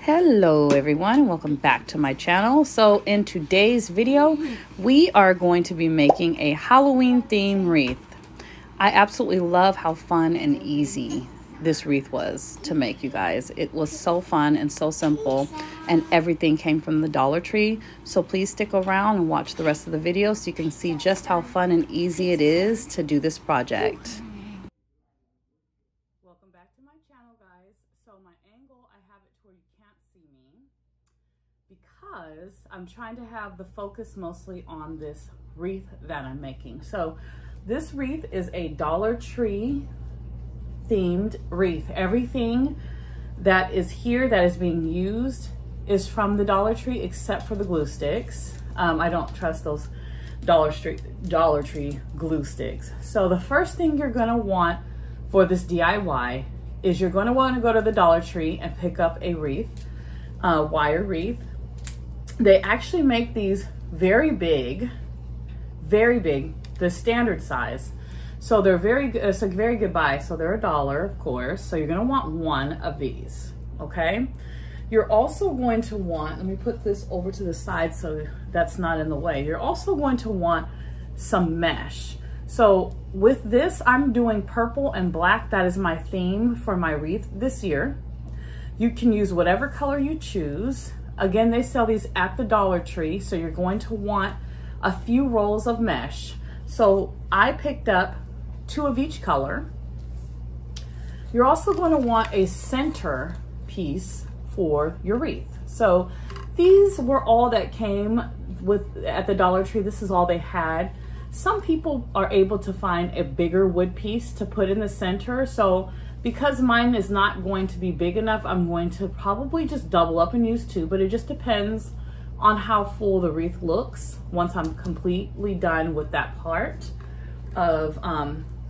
Hello everyone, and welcome back to my channel. So in today's video, we are going to be making a Halloween theme wreath. I absolutely love how fun and easy this wreath was to make, you guys. It was so fun and so simple, and everything came from the Dollar Tree. So please stick around and watch the rest of the video so you can see just how fun and easy it is to do this project. Welcome back to my channel, guys. So my angle, I have it to where you can't see me because I'm trying to have the focus mostly on this wreath that I'm making. So this wreath is a Dollar Tree themed wreath. Everything that is here that is being used is from the Dollar Tree except for the glue sticks. I don't trust those Dollar Tree glue sticks. So the first thing you're gonna want for this DIY is you're going to want to go to the Dollar Tree and pick up a wreath, wire wreath. They actually make these very big, the standard size. So they're very good. It's a very good buy. So they're $1, of course. So you're going to want one of these. Okay. You're also going to want, let me put this over to the side so that's not in the way. You're also going to want some mesh. So with this, I'm doing purple and black. That is my theme for my wreath this year. You can use whatever color you choose. Again, they sell these at the Dollar Tree. So you're going to want a few rolls of mesh. So I picked up 2 of each color. You're also going to want a center piece for your wreath. So these were all that came with at the Dollar Tree. This is all they had. Some people are able to find a bigger wood piece to put in the center. So because mine is not going to be big enough, I'm going to probably just double up and use 2, but it just depends on how full the wreath looks once I'm completely done with that part of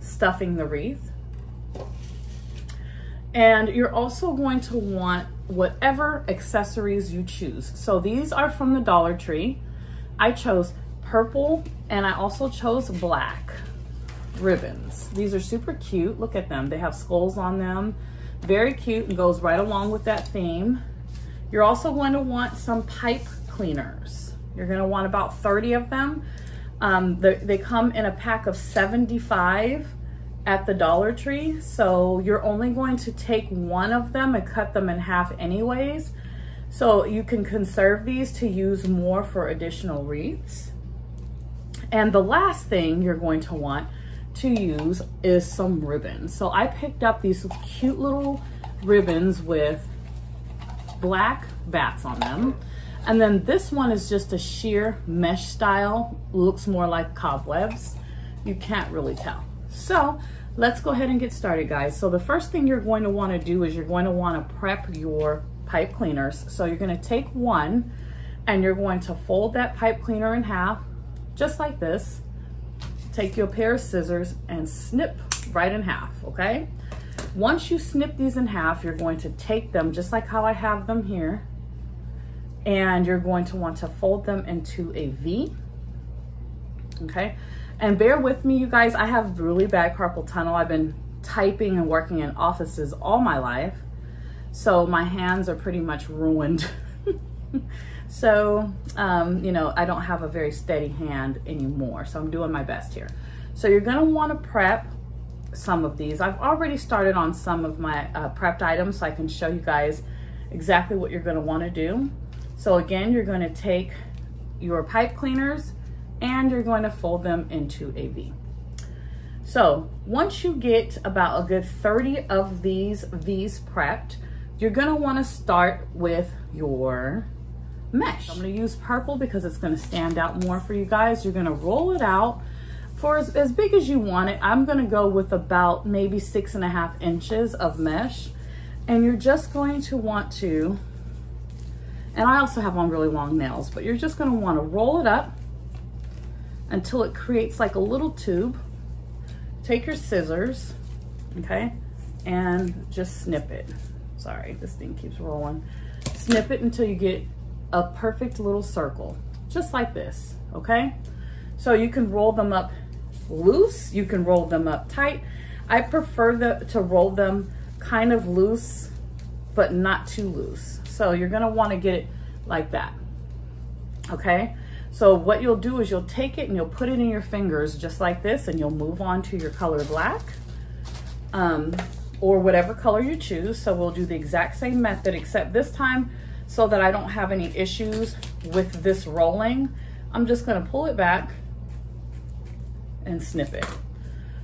stuffing the wreath. And you're also going to want whatever accessories you choose. So these are from the Dollar Tree. I chose purple, and I also chose black ribbons. These are super cute. Look at them. They have skulls on them. Very cute and goes right along with that theme. You're also going to want some pipe cleaners. You're going to want about 30 of them. They come in a pack of 75 at the Dollar Tree. So you're only going to take one of them and cut them in half anyways. So you can conserve these to use more for additional wreaths. And the last thing you're going to want to use is some ribbons. So I picked up these cute little ribbons with black bats on them. And then this one is just a sheer mesh style. Looks more like cobwebs. You can't really tell. So let's go ahead and get started, guys. So the first thing you're going to want to do is you're going to want to prep your pipe cleaners. So you're going to take one and you're going to fold that pipe cleaner in half, just like this. Take your pair of scissors and snip right in half, okay? Once you snip these in half, you're going to take them just like how I have them here, and you're going to want to fold them into a V, okay? And bear with me, you guys, I have really bad carpal tunnel. I've been typing and working in offices all my life, so my hands are pretty much ruined. So, you know, I don't have a very steady hand anymore, so I'm doing my best here. So you're going to want to prep some of these. I've already started on some of my prepped items, so I can show you guys exactly what you're going to want to do. So again, you're going to take your pipe cleaners and you're going to fold them into a V. So once you get about a good 30 of these V's prepped, you're going to want to start with your mesh. I'm going to use purple because it's going to stand out more for you guys. You're going to roll it out for as big as you want it. I'm going to go with about maybe 6.5 inches of mesh, and you're just going to want to, and I also have on really long nails, but you're just going to want to roll it up until it creates like a little tube. Take your scissors, okay, and just snip it. Sorry, this thing keeps rolling. Snip it until you get a perfect little circle, just like this, okay? So you can roll them up loose, you can roll them up tight. I prefer to roll them kind of loose but not too loose. So you're gonna wanna get it like that, okay? So what you'll do is you'll take it and you'll put it in your fingers just like this, and you'll move on to your color black, or whatever color you choose. So we'll do the exact same method, except this time, so that I don't have any issues with this rolling, I'm just gonna pull it back and snip it.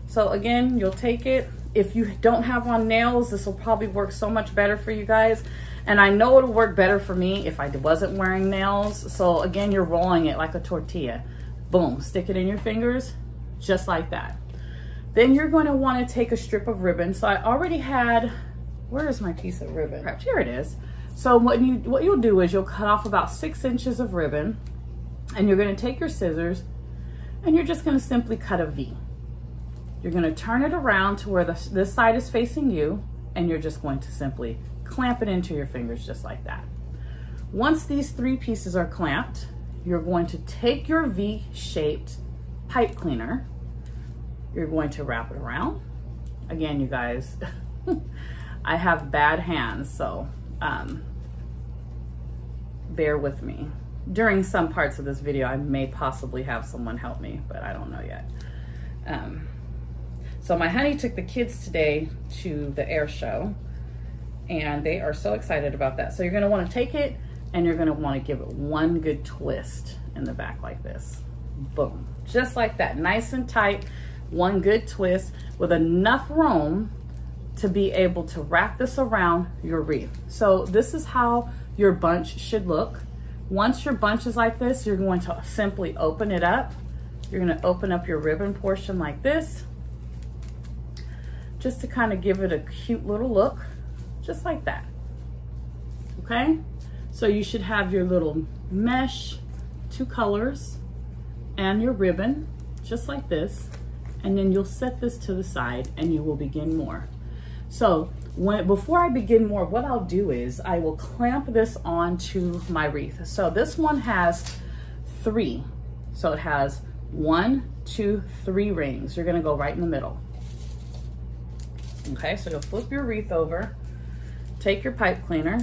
So again, you'll take it. If you don't have on nails, this will probably work so much better for you guys. And I know it'll work better for me if I wasn't wearing nails. So again, you're rolling it like a tortilla. Boom, stick it in your fingers, just like that. Then you're going to want to take a strip of ribbon. So I already had, where is my piece of ribbon? Crap, here it is. So what you'll do is you'll cut off about 6 inches of ribbon, and you're going to take your scissors and you're just going to simply cut a V. You're going to turn it around to where this side is facing you, and you're just going to simply clamp it into your fingers just like that. Once these 3 pieces are clamped, you're going to take your V-shaped pipe cleaner. You're going to wrap it around. Again, you guys, I have bad hands, so bear with me. During some parts of this video, I may possibly have someone help me, but I don't know yet. So my honey took the kids today to the air show, and they are so excited about that. So you're gonna wanna take it and you're gonna wanna give it one good twist in the back like this. Boom, just like that, nice and tight, one good twist with enough room to be able to wrap this around your wreath. So this is how your bunch should look. Once your bunch is like this, you're going to simply open it up. You're gonna open up your ribbon portion like this, just to kind of give it a cute little look, just like that, okay? So you should have your little mesh, 2 colors, and your ribbon, just like this, and then you'll set this to the side and you will begin more. So before I begin more, what I'll do is I will clamp this onto my wreath. So this one has 3. So it has 1, 2, 3 rings. You're gonna go right in the middle. Okay, so you'll flip your wreath over, take your pipe cleaner,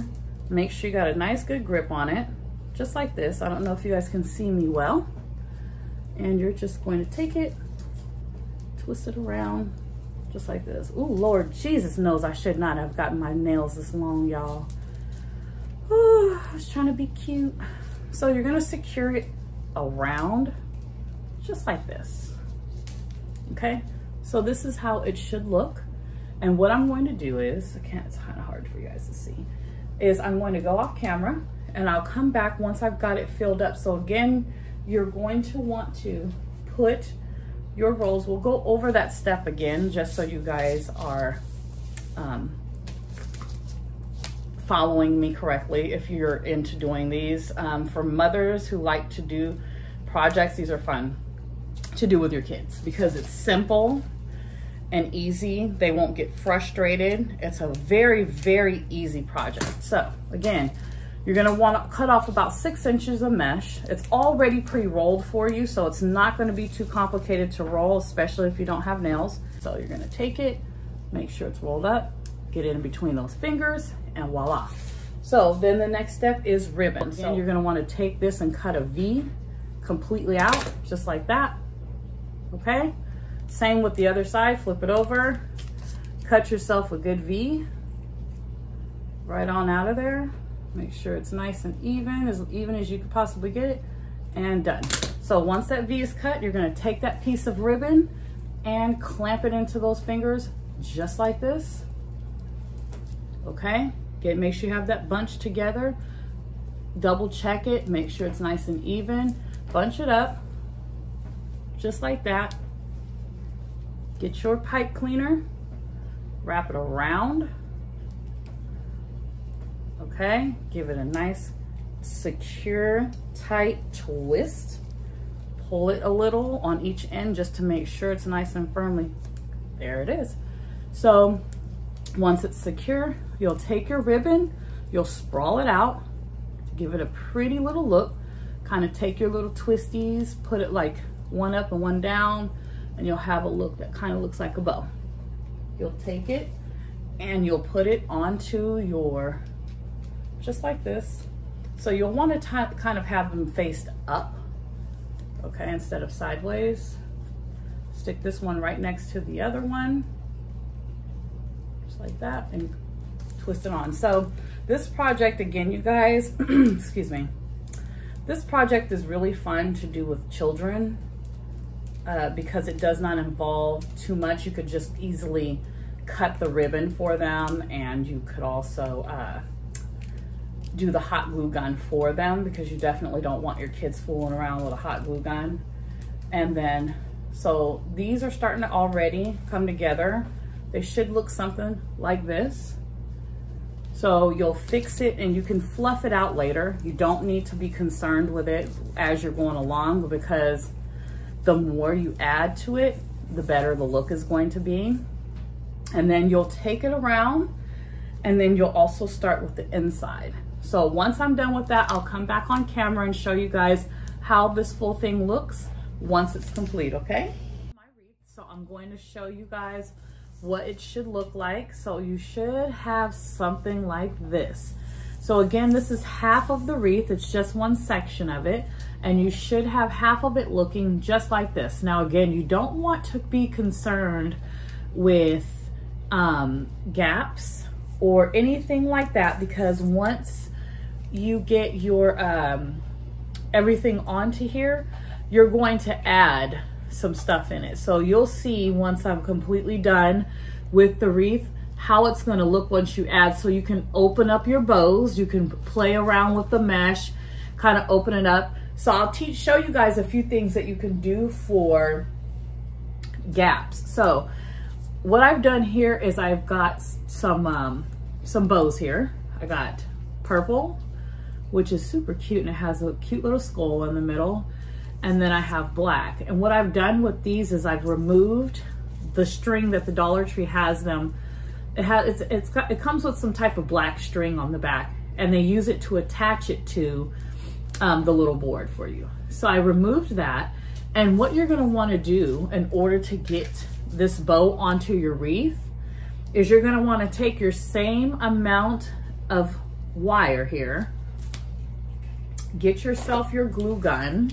make sure you got a nice good grip on it, just like this. I don't know if you guys can see me well. And you're just going to take it, twist it around, just like this. Ooh, Lord Jesus knows I should not have gotten my nails this long, y'all. Ooh, I was trying to be cute. So you're gonna secure it around, just like this, okay? So this is how it should look. And what I'm going to do is, it's kind of hard for you guys to see, is I'm going to go off camera and I'll come back once I've got it filled up. So again, you're going to want to put your rolls, we'll go over that step again, just so you guys are following me correctly if you're into doing these. For mothers who like to do projects, these are fun to do with your kids because it's simple and easy. They won't get frustrated. It's a very, very easy project. So again, you're gonna wanna cut off about 6 inches of mesh. It's already pre-rolled for you, so it's not gonna be too complicated to roll, especially if you don't have nails. So you're gonna take it, make sure it's rolled up, get it in between those fingers, and voila. So then the next step is ribbon. So you're gonna wanna take this and cut a V completely out, just like that, okay? Same with the other side, flip it over, cut yourself a good V, right on out of there. Make sure it's nice and even as you could possibly get it, and done. So once that V is cut, you're gonna take that piece of ribbon and clamp it into those fingers, just like this, okay? Make sure you have that bunch together, double check it, make sure it's nice and even, bunch it up, just like that. Get your pipe cleaner, wrap it around, okay? Give it a nice, secure, tight twist. Pull it a little on each end just to make sure it's nice and firmly. There it is. So once it's secure, you'll take your ribbon, you'll sprawl it out, give it a pretty little look, kind of take your little twisties, put it like one up and one down, and you'll have a look that kind of looks like a bow. You'll take it and you'll put it onto your, just like this. So you'll want to kind of have them faced up, okay, instead of sideways. Stick this one right next to the other one, just like that, and twist it on. So this project, again, you guys, excuse me, this project is really fun to do with children because it does not involve too much. You could just easily cut the ribbon for them, and you could also do the hot glue gun for them, because you definitely don't want your kids fooling around with a hot glue gun. And then, so these are starting to already come together. They should look something like this. So you'll fix it and you can fluff it out later. You don't need to be concerned with it as you're going along, because the more you add to it, the better the look is going to be. And then you'll take it around, and then you'll also start with the inside. So once I'm done with that, I'll come back on camera and show you guys how this full thing looks once it's complete, okay? My wreath, so I'm going to show you guys what it should look like. So you should have something like this. So again, this is half of the wreath. It's just one section of it, and you should have half of it looking just like this. Now again, you don't want to be concerned with gaps or anything like that, because once you get your everything onto here, you're going to add some stuff in it. So you'll see once I'm completely done with the wreath how it's going to look once you add. So you can open up your bows, you can play around with the mesh, kind of open it up. So I'll show you guys a few things that you can do for gaps. So what I've done here is I've got some bows here. I got purple, which is super cute, and it has a cute little skull in the middle. And then I have black. And what I've done with these is I've removed the string that the Dollar Tree has them. It comes with some type of black string on the back, and they use it to attach it to the little board for you. So I removed that. And what you're gonna wanna do in order to get this bow onto your wreath is you're gonna wanna take your same amount of wire here, get yourself your glue gun,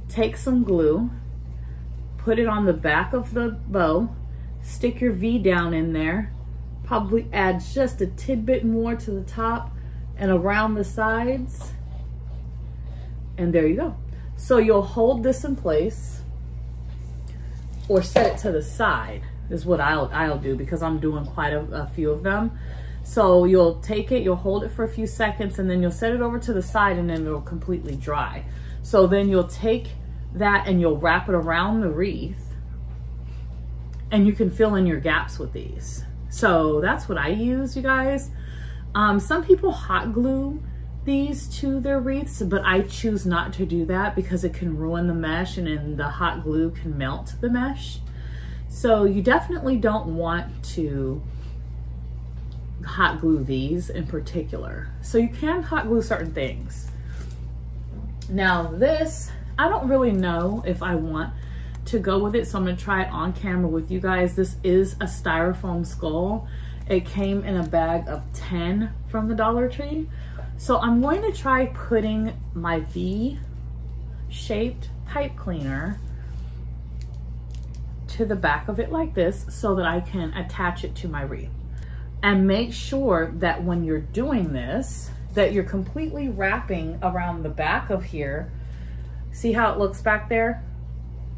take some glue, put it on the back of the bow, stick your V down in there, probably add just a tidbit more to the top and around the sides, and there you go. So you'll hold this in place, or set it to the side is what I'll do, because I'm doing quite a few of them. So you'll take it, you'll hold it for a few seconds, and then you'll set it over to the side, and then it'll completely dry. So then you'll take that and you'll wrap it around the wreath, and you can fill in your gaps with these. So that's what I use, you guys. Some people hot glue these to their wreaths, but I choose not to do that because it can ruin the mesh, and then the hot glue can melt the mesh. So you definitely don't want to hot glue these in particular. So you can hot glue certain things. Now this, I don't really know if I want to go with it, so I'm gonna try it on camera with you guys. This is a Styrofoam Skull. It came in a bag of 10 from the Dollar Tree. So I'm going to try putting my V-shaped pipe cleaner to the back of it like this, so that I can attach it to my wreath. And make sure that when you're doing this, that you're completely wrapping around the back of here. See how it looks back there?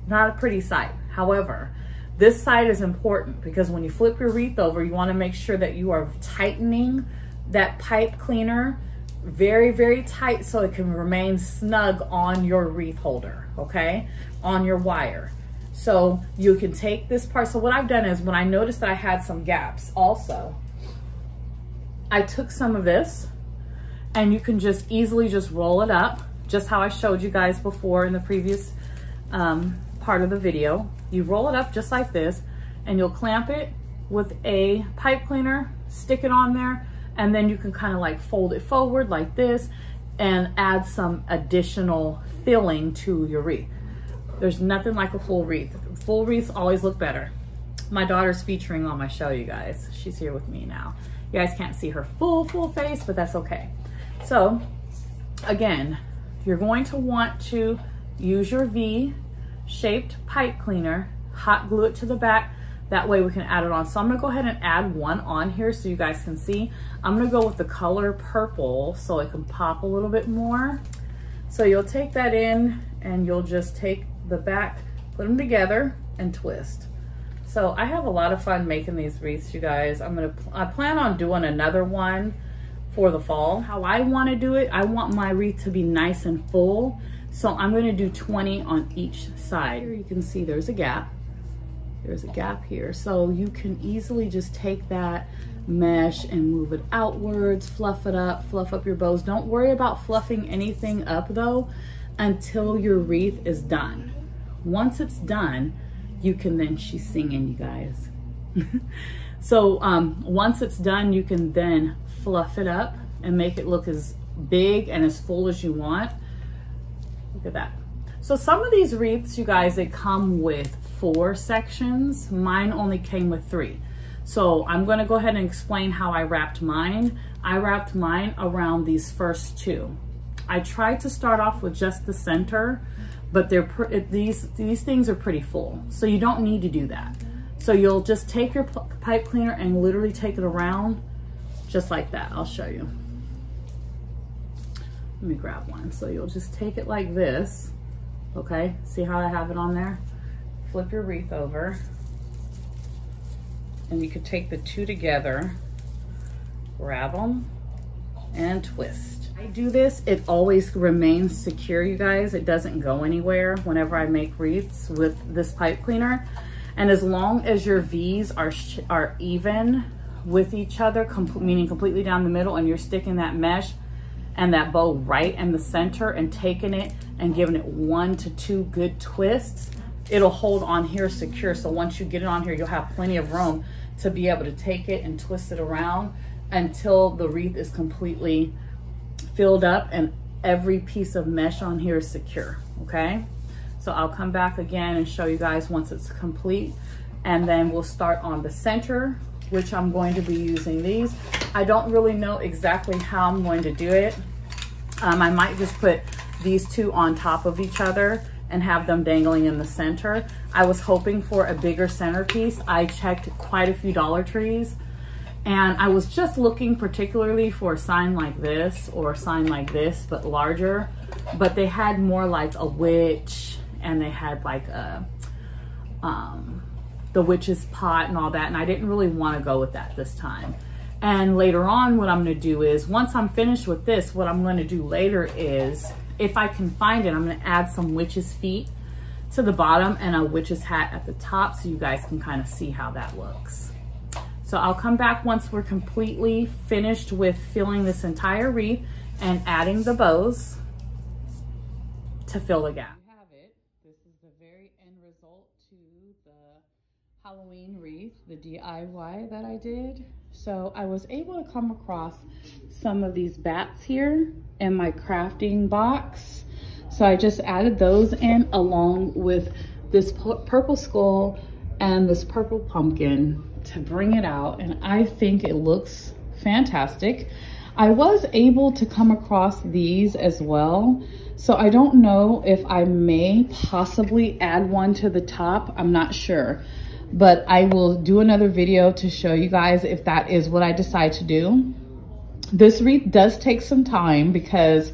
Not a pretty sight. However, this side is important, because when you flip your wreath over, you want to make sure that you are tightening that pipe cleaner very, very tight, so it can remain snug on your wreath holder, okay? On your wire. So you can take this part. So what I've done is, when I noticed that I had some gaps also, I took some of this, and you can just easily just roll it up, just how I showed you guys before in the previous part of the video. You roll it up just like this, and you'll clamp it with a pipe cleaner, stick it on there, and then you can kind of like fold it forward like this and add some additional filling to your wreath. There's nothing like a full wreath. Full wreaths always look better. My daughter's featuring on my show, you guys. She's here with me now. You guys can't see her full face, but that's okay. So again, you're going to want to use your V-shaped pipe cleaner, hot glue it to the back. That way we can add it on. So I'm gonna go ahead and add one on here so you guys can see. I'm gonna go with the color purple so it can pop a little bit more. So you'll take that in and you'll just take the back, put them together and twist. So I have a lot of fun making these wreaths, you guys. I plan on doing another one for the fall. How I want to do it, I want my wreath to be nice and full. So I'm going to do 20 on each side. Here you can see there's a gap. There's a gap here. So you can easily just take that mesh and move it outwards, fluff it up, fluff up your bows. Don't worry about fluffing anything up though until your wreath is done. Once it's done, you can then, she's singing, you guys. So once it's done, you can then fluff it up and make it look as big and as full as you want. Look at that. So some of these wreaths, you guys, they come with 4 sections. Mine only came with 3. So I'm gonna go ahead and explain how I wrapped mine. I wrapped mine around these first 2. I tried to start off with just the center, but these things are pretty full. So you don't need to do that. So you'll just take your pipe cleaner and literally take it around just like that. I'll show you. Let me grab one. So you'll just take it like this. Okay, see how I have it on there? Flip your wreath over. And you could take the 2 together, grab them, and twist. I do this, it always remains secure, you guys. It doesn't go anywhere whenever I make wreaths with this pipe cleaner. And as long as your V's are even with each other, meaning completely down the middle, and you're sticking that mesh and that bow right in the center and taking it and giving it 1 to 2 good twists, it'll hold on here secure. So once you get it on here, you'll have plenty of room to be able to take it and twist it around until the wreath is completely filled up and every piece of mesh on here is secure, okay? So I'll come back again and show you guys once it's complete, and then we'll start on the center, which I'm going to be using these. I don't really know exactly how I'm going to do it. I might just put these 2 on top of each other and have them dangling in the center. I was hoping for a bigger centerpiece. I checked quite a few Dollar Trees, and I was just looking particularly for a sign like this or a sign like this, but larger. But they had more like a witch, and they had like a, the witch's pot and all that. And I didn't really want to go with that this time. And later on, what I'm gonna do is, once I'm finished with this, what I'm gonna do later is, if I can find it, I'm gonna add some witch's feet to the bottom and a witch's hat at the top so you guys can kind of see how that looks. So I'll come back once we're completely finished with filling this entire wreath and adding the bows to fill the gap. You have it. This is the very end result to the Halloween wreath, the DIY that I did. So I was able to come across some of these bats here in my crafting box. So I just added those in along with this purple skull and this purple pumpkin to bring it out, and I think it looks fantastic. I was able to come across these as well, so I don't know if I may possibly add one to the top. I'm not sure, but I will do another video to show you guys if that is what I decide to do. This wreath does take some time because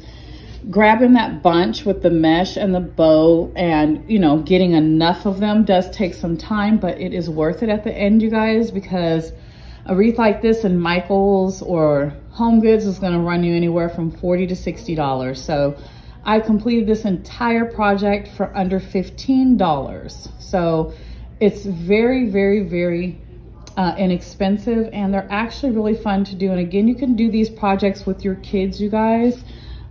grabbing that bunch with the mesh and the bow and, you know, getting enough of them does take some time, but it is worth it at the end, you guys, because a wreath like this in Michael's or Home Goods is going to run you anywhere from $40 to $60. So I completed this entire project for under $15. So it's very, very, very inexpensive, and they're actually really fun to do. And again, you can do these projects with your kids, you guys.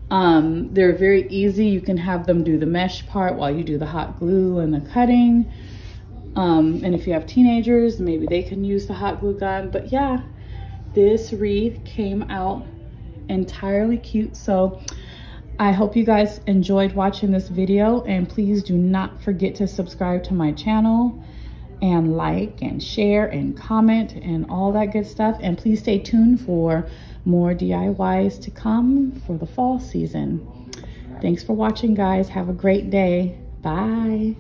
They're very easy. You can have them do the mesh part while you do the hot glue and the cutting. And if you have teenagers, maybe they can use the hot glue gun. But yeah, this wreath came out entirely cute. So I hope you guys enjoyed watching this video, and please do not forget to subscribe to my channel. and like and share and comment and all that good stuff. And please stay tuned for more DIYs to come for the fall season. Thanks for watching, guys. Have a great day. Bye.